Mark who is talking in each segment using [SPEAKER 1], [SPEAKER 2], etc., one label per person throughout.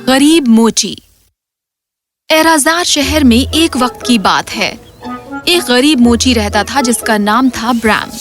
[SPEAKER 1] गरीब मोची। एराज़ार शहर में एक वक्त की बात है। एक गरीब मोची रहता था जिसका नाम था ब्रैम।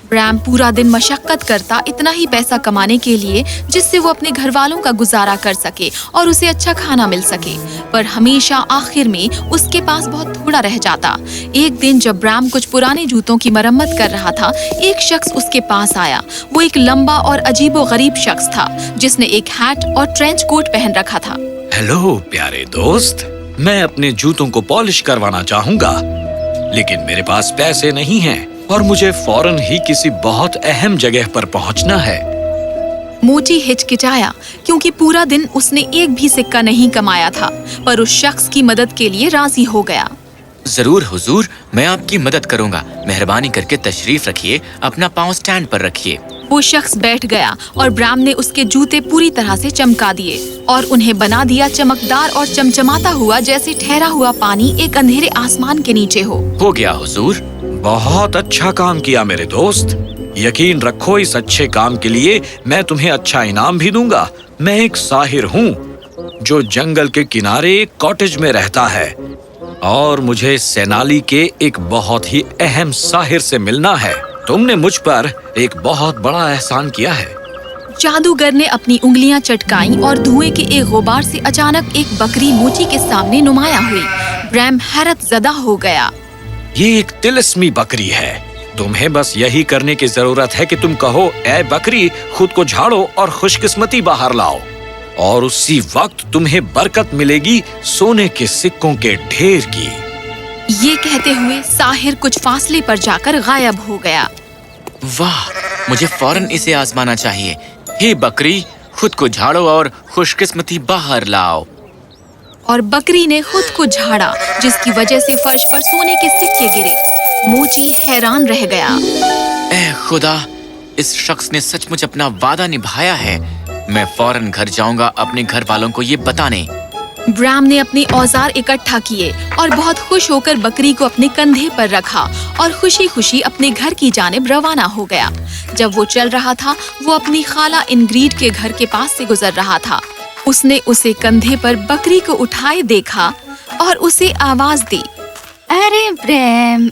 [SPEAKER 1] ब्रैम पूरा दिन मशक्कत करता इतना ही पैसा कमाने के लिए जिससे वो अपने घर वालों का गुजारा कर सके और उसे अच्छा खाना मिल सके, पर हमेशा आखिर में उसके पास बहुत थोड़ा रह जाता। एक दिन जब ब्रैम कुछ पुराने जूतों की मरम्मत कर रहा था, एक शख्स उसके पास आया। वो एक लंबा और अजीबोगरीब शख्स था जिसने एक हैट और ट्रेंच कोट पहन रखा था।
[SPEAKER 2] हेलो प्यारे दोस्त, मैं अपने जूतों को पॉलिश करवाना चाहूंगा, लेकिन मेरे पास पैसे नहीं हैं और मुझे फौरन ही किसी बहुत अहम जगह पर पहुंचना है।
[SPEAKER 1] मोची हिचकिचाया क्योंकि पूरा दिन उसने एक भी सिक्का नहीं कमाया था, पर उस शख्स की मदद के लिए राजी हो गया।
[SPEAKER 3] जरूर हुजूर, मैं आपकी मदद करूंगा। मेहरबानी करके तशरीफ रखिए, अपना पाँव स्टैंड पर रखिए।
[SPEAKER 1] वो शख्स बैठ गया और ब्रैम ने उसके जूते पूरी तरह से चमका दिए और उन्हें बना दिया चमकदार और चमचमाता हुआ जैसे ठहरा हुआ पानी एक अंधेरे आसमान के नीचे हो
[SPEAKER 3] गया हुजूर।
[SPEAKER 2] बहुत अच्छा काम किया मेरे दोस्त। यकीन रखो, इस अच्छे काम के लिए मैं तुम्हें अच्छा इनाम भी दूंगा। मैं एक साहिर हूँ जो जंगल के किनारे एक कॉटेज में रहता है और मुझे सेनाली के एक बहुत ही अहम साहिर से मिलना है। तुमने मुझ पर एक बहुत बड़ा एहसान किया है।
[SPEAKER 1] जादूगर ने अपनी उंगलियां चटकाई और धुएं के एक गुबार से अचानक एक बकरी मोची के सामने नुमाया हुई। ब्रैम हैरत ज़दा हो गया।
[SPEAKER 2] ये एक तिलिस्मी बकरी है। तुम्हें बस यही करने की जरूरत है कि तुम कहो, ऐ बकरी, खुद को झाड़ो और खुशकिस्मती बाहर लाओ, और उसी वक्त तुम्हें बरकत मिलेगी सोने के सिक्कों के ढेर की।
[SPEAKER 1] ये कहते हुए साहिर कुछ फासले पर जाकर गायब हो गया।
[SPEAKER 3] वाह, मुझे फौरन इसे आजमाना चाहिए। हे बकरी, खुद को झाड़ो और खुशकिस्मती बाहर लाओ।
[SPEAKER 1] और बकरी ने खुद को झाड़ा, जिसकी वजह से फर्श पर सोने के सिक्के गिरे। मोची हैरान रह गया।
[SPEAKER 3] ऐ खुदा, इस शख्स ने सचमुच अपना वादा निभाया है। मैं फौरन घर जाऊंगा अपने घर वालों को ये बताने।
[SPEAKER 1] ब्रैम ने अपने औजार इकट्ठा किए और बहुत खुश होकर बकरी को अपने कंधे पर रखा और खुशी खुशी अपने घर की जानिब रवाना हो गया। जब वो चल रहा था, वो अपनी खाला इनग्रीड के घर के पास से गुजर रहा था। उसने उसे कंधे पर बकरी को उठाए देखा और उसे आवाज दी,
[SPEAKER 4] अरे ब्रैम,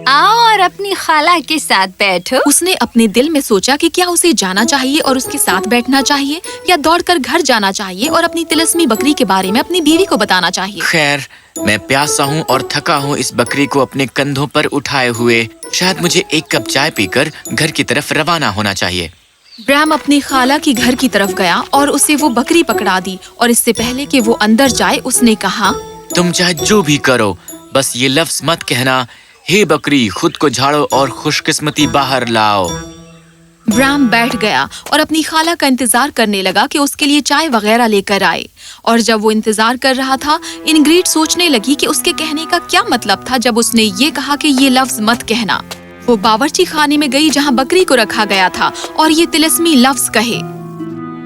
[SPEAKER 4] आओ और अपनी खाला के साथ बैठो।
[SPEAKER 1] उसने अपने दिल में सोचा कि क्या उसे जाना चाहिए और उसके साथ बैठना चाहिए, या दौड़कर घर जाना चाहिए और अपनी तिलिस्मी बकरी के बारे में अपनी बीवी को बताना चाहिए।
[SPEAKER 3] खैर, मैं प्यासा हूँ और थका हूँ इस बकरी को अपने कंधों पर उठाए हुए। शायद मुझे एक कप चाय पीकर घर की तरफ रवाना होना चाहिए।
[SPEAKER 1] ब्रैम अपनी खाला की घर की तरफ गया और उसे वो बकरी पकड़ा दी, और इससे पहले कि वो अंदर जाए उसने कहा,
[SPEAKER 3] तुम चाहे जो भी करो, बस ये लफ्ज मत कहना, हे बकरी, खुद को झाड़ो और खुशकिस्मती बाहर लाओ।
[SPEAKER 1] ब्रैम बैठ गया और अपनी खाला का इंतजार करने लगा कि उसके लिए चाय वगैरह लेकर आए। और जब वो इंतजार कर रहा था, इनग्रीड सोचने लगी कि उसके कहने का क्या मतलब था जब उसने ये कहा कि ये लफ्ज मत कहना। वो बावर्ची खाने में गई जहाँ बकरी को रखा गया था और ये तिलिस्मी लफ्ज कहे,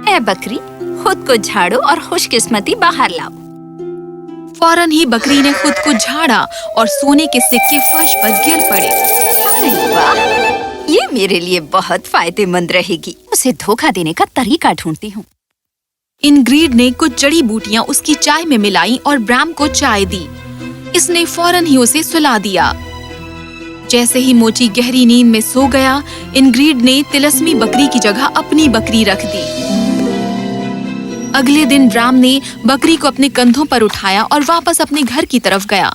[SPEAKER 4] ए बकरी, खुद को झाड़ो और खुशकिस्मती बाहर लाओ।
[SPEAKER 1] फौरन ही बकरी ने खुद को झाड़ा और सोने के सिक्के फर्श पर गिर पड़े।
[SPEAKER 4] अरे वाह, ये मेरे लिए बहुत फायदेमंद रहेगी। उसे धोखा देने का तरीका ढूंढती हूँ।
[SPEAKER 1] इनग्रीड ने कुछ जड़ी बूटियां उसकी चाय में मिलाई और ब्रैम को चाय दी। इसने फौरन ही उसे सुला दिया। जैसे ही मोची गहरी नींद में सो गया, इनग्रीड ने तिलिस्मी बकरी की जगह अपनी बकरी रख दी। अगले दिन ब्रैम ने बकरी को अपने कंधों पर उठाया और वापस अपने घर की तरफ गया।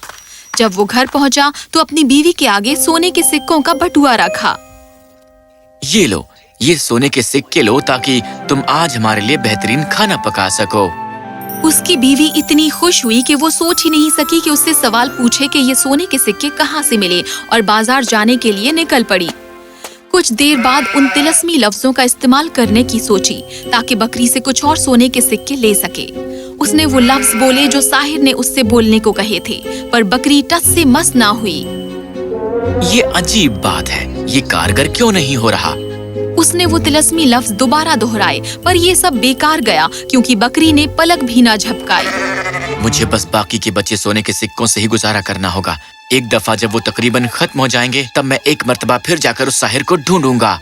[SPEAKER 1] जब वो घर पहुंचा तो अपनी बीवी के आगे सोने के सिक्कों का बटुआ रखा।
[SPEAKER 3] ये लो, ये सोने के सिक्के लो ताकि तुम आज हमारे लिए बेहतरीन खाना पका सको।
[SPEAKER 1] उसकी बीवी इतनी खुश हुई कि वो सोच ही नहीं सकी कि उससे सवाल पूछे कि ये सोने के सिक्के कहाँ से मिले, और बाजार जाने के लिए निकल पड़ी। कुछ देर बाद उन तिलिस्मी लफ्जों का इस्तेमाल करने की सोची ताकि बकरी से कुछ और सोने के सिक्के ले सके। उसने वो लफ्ज बोले जो साहिर ने उससे बोलने को कहे थे, पर बकरी टस से मस ना हुई।
[SPEAKER 3] ये अजीब बात है, ये कारगर क्यों नहीं हो रहा?
[SPEAKER 1] उसने वो तिलिस्मी लफ्ज दोबारा दोहराए, पर ये सब बेकार गया क्योंकि बकरी ने पलक भी ना झपकाई।
[SPEAKER 3] मुझे बस बाकी के बचे सोने के सिक्कों से ही गुजारा करना होगा। एक दफा जब वो तकरीबन खत्म हो जाएंगे, तब मैं एक मर्तबा फिर जाकर उस साहिर को ढूंढूंगा।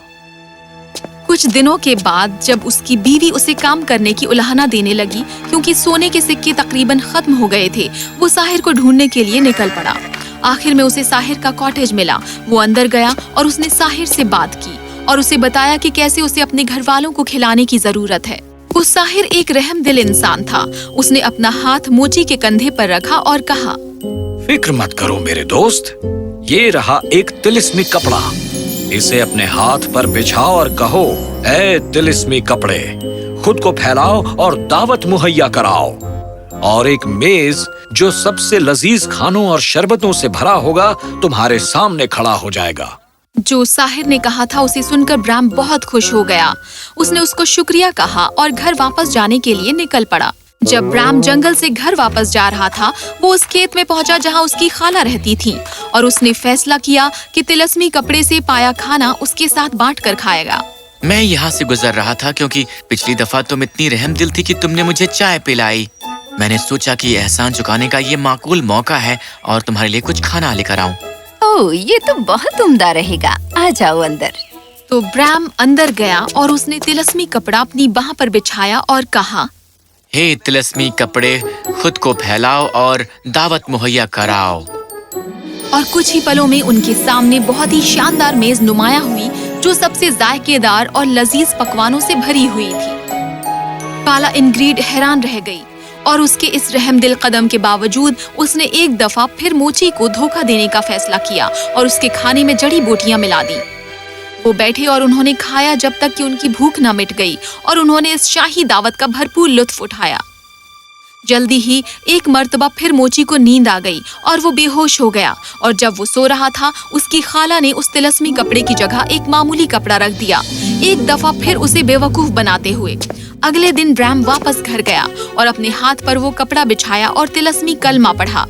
[SPEAKER 1] कुछ दिनों के बाद जब उसकी बीवी उसे काम करने की उलाहना देने लगी क्योंकि सोने के सिक्के तकरीबन खत्म हो गए थे, वो साहिर को ढूंढने के लिए निकल पड़ा। आखिर में उसे साहिर का कॉटेज मिला। वो अंदर गया और उसने साहिर से बात की और उसे बताया कि कैसे उसे अपने घर वालों को खिलाने की जरूरत है। वो साहिर एक रहमदिल इंसान था। उसने अपना हाथ मोची के कंधे पर रखा और कहा,
[SPEAKER 2] फिक्र मत करो मेरे दोस्त, ये रहा एक तिलिस्मी कपड़ा। इसे अपने हाथ पर बिछाओ और कहो, ऐ तिलिस्मी कपड़े, खुद को फैलाओ और दावत मुहैया कराओ। और एक मेज जो सबसे लजीज खानों और शरबतों से भरा होगा तुम्हारे सामने खड़ा हो जाएगा।
[SPEAKER 1] जो साहिर ने कहा था उसे सुनकर ब्राम बहुत खुश हो गया। उसने उसको शुक्रिया कहा और घर वापस जाने के लिए निकल पड़ा। जब ब्राम जंगल से घर वापस जा रहा था, वो उस खेत में पहुंचा जहां उसकी खाला रहती थी और उसने फैसला किया कि तिलस्मी कपड़े से पाया खाना उसके साथ बांट कर खाएगा।
[SPEAKER 3] मैं यहाँ से गुजर रहा था क्योंकि पिछली दफा तुम इतनी रहमदिल थी कि तुमने मुझे चाय पिलाई। मैंने सोचा कि एहसान चुकाने का ये माकूल मौका है और तुम्हारे लिए कुछ खाना लेकर आऊं।
[SPEAKER 4] ओह, ये तो बहुत उम्दा रहेगा। आ जाओ अंदर।
[SPEAKER 1] तो ब्राम अंदर गया और उसने तिलस्मी कपड़ा अपनी बाह पर बिछाया और कहा,
[SPEAKER 3] हे तिलस्मी कपड़े, खुद को फैलाओ और दावत मुहैया कराओ।
[SPEAKER 1] और कुछ ही पलों में उनके सामने बहुत ही शानदार मेज नुमाया हुई जो सबसे जायकेदार और लजीज पकवानों से भरी हुई थी। काला इंग्रीड हैरान रह गई और उसके इस रहमदिल कदम के बावजूद उसने एक दफा फिर मोची को धोखा देने का फैसला किया और उसके खाने में जड़ी बूटियां मिला दी। वो बैठे और उन्होंने खाया जब तक कि उनकी भूख न मिट गई और उन्होंने इस शाही दावत का भरपूर लुत्फ उठाया। जल्दी ही एक मर्तबा फिर मोची को नींद आ गई और वो बेहोश हो गया और जब वो सो रहा था उसकी खाला ने उस तिलस्मी कपड़े की जगह एक मामूली कपड़ा रख दिया, एक दफा फिर उसे बेवकूफ बनाते हुए। अगले दिन ब्राम वापस घर गया और अपने हाथ पर वो कपड़ा बिछाया और तिलस्मी कलमा पढ़ा।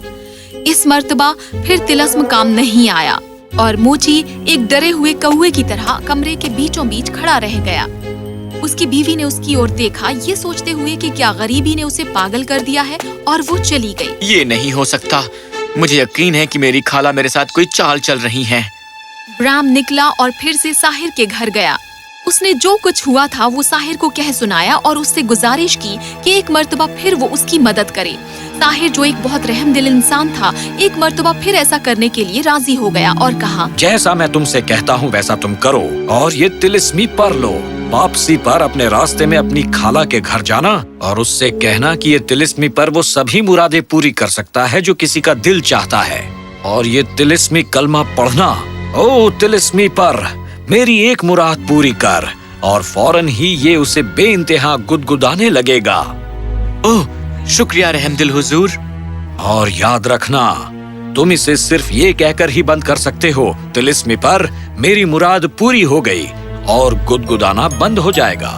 [SPEAKER 1] इस मर्तबा फिर तिलस्म काम नहीं आया और मोची एक डरे हुए कौवे की तरह कमरे के बीचों बीच खड़ा रह गया। उसकी बीवी ने उसकी ओर देखा, ये सोचते हुए कि क्या गरीबी ने उसे पागल कर दिया है, और वो चली गई।
[SPEAKER 3] ये नहीं हो सकता। मुझे यकीन है कि मेरी खाला मेरे साथ कोई चाल चल रही है।
[SPEAKER 1] ब्राम निकला और फिर से साहिर के घर गया। उसने जो कुछ हुआ था वो साहिर को कह सुनाया और उससे गुजारिश की कि एक मर्तबा फिर वो उसकी मदद करे। साहिर, जो एक बहुत रहमदिल इंसान था, एक मर्तबा फिर ऐसा करने के लिए राजी हो गया और कहा,
[SPEAKER 2] जैसा मैं तुमसे कहता हूँ वैसा तुम करो और ये तिलिस्मी पर लो। वापसी पर अपने रास्ते में अपनी खाला के घर जाना और उससे कहना कि ये तिलिस्मी पर वो सभी मुरादें पूरी कर सकता है जो किसी का दिल चाहता है। और ये तिलिस्मी कलमा पढ़ना, ओ तिलिस्मी पर, मेरी एक मुराद पूरी कर, और फौरन ही ये उसे बेइंतहा गुदगुदाने लगेगा।
[SPEAKER 3] ओह, शुक्रिया रहमदिल हुजूर।
[SPEAKER 2] और याद रखना, तुम इसे सिर्फ ये कहकर ही बंद कर सकते हो, तिलिस्मी पर, मेरी मुराद पूरी हो गई, और गुदगुदाना बंद हो जाएगा।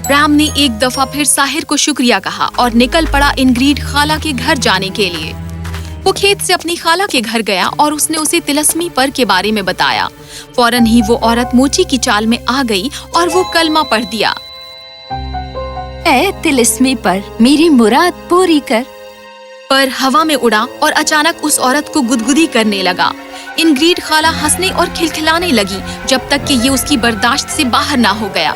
[SPEAKER 1] ब्राम ने एक दफा फिर साहिर को शुक्रिया कहा और निकल पड़ा इंग्रीड खाला के घर जाने के लिए। वो खेत से अपनी खाला के घर गया और उसने उसे तिलस्मी पर के बारे में बताया। फौरन ही वो औरत मोची की चाल में आ गई और वो कलमा पढ़ दिया,
[SPEAKER 4] ऐ तिलिस्मी पर, मेरी मुराद पूरी कर।
[SPEAKER 1] पर हवा में उड़ा और अचानक उस औरत को गुदगुदी करने लगा। इंग्रीड खाला हंसने और खिलखिलाने लगी जब तक कि ये उसकी बर्दाश्त से बाहर ना हो गया।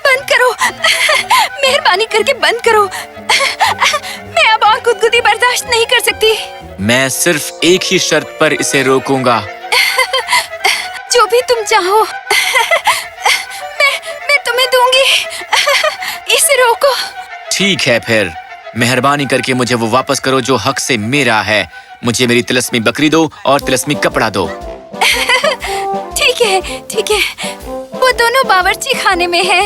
[SPEAKER 4] बंद करो, मेहरबानी करके बंद करो। मैं अब और गुदगुदी बर्दाश्त नहीं कर सकती।
[SPEAKER 3] मैं सिर्फ एक ही शर्त पर इसे रोकूंगा।
[SPEAKER 4] जो भी तुम चाहो, मैं तुम्हें दूंगी। इसे रोको।
[SPEAKER 3] ठीक है, फिर मेहरबानी करके मुझे वो वापस करो जो हक से मेरा है। मुझे मेरी तिलस्मी बकरी दो और तिलस्मी कपड़ा दो।
[SPEAKER 4] ठीक है, ठीक है, वो दोनों बावर्ची खाने में है।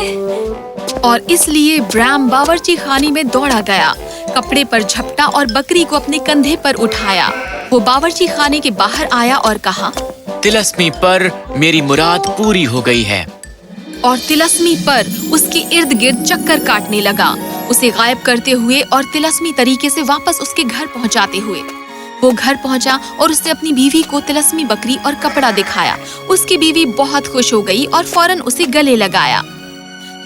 [SPEAKER 1] और इसलिए ब्राम बावर्ची खाने में दौड़ा गया, कपड़े पर झपटा और बकरी को अपने कंधे पर उठाया। वो बावर्ची खाने के बाहर आया और कहा,
[SPEAKER 3] तिलस्मी पर, मेरी मुराद पूरी हो गई है।
[SPEAKER 1] और तिलस्मी पर उसके इर्द गिर्द चक्कर काटने लगा, उसे गायब करते हुए और तिलस्मी तरीके से वापस उसके घर पहुंचाते हुए। वो घर पहुंचा और उसने अपनी बीवी को तिलस्मी बकरी और कपड़ा दिखाया। उसकी बीवी बहुत खुश हो गई और फौरन उसे गले लगाया।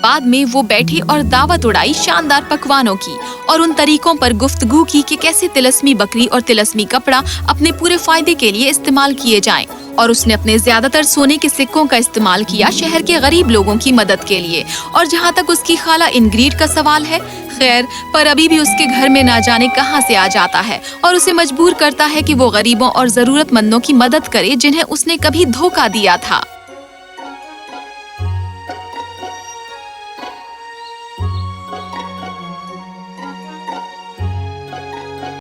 [SPEAKER 1] बाद में वो बैठी और दावत उड़ाई शानदार पकवानों की और उन तरीकों पर गुफ्तगू की कि कैसे तिलस्मी बकरी और तिलस्मी कपड़ा अपने पूरे फायदे के लिए इस्तेमाल किए जाएं اور اس نے اپنے زیادہ تر سونے کے سکوں کا استعمال کیا شہر کے غریب لوگوں کی مدد کے لیے۔ اور جہاں تک اس کی خالہ انگریڈ کا سوال ہے، خیر پر ابھی بھی اس کے گھر میں نہ جانے کہاں سے آ جاتا ہے اور اسے مجبور کرتا ہے کہ وہ غریبوں اور ضرورت مندوں کی مدد کرے جنہیں اس نے کبھی دھوکہ دیا تھا۔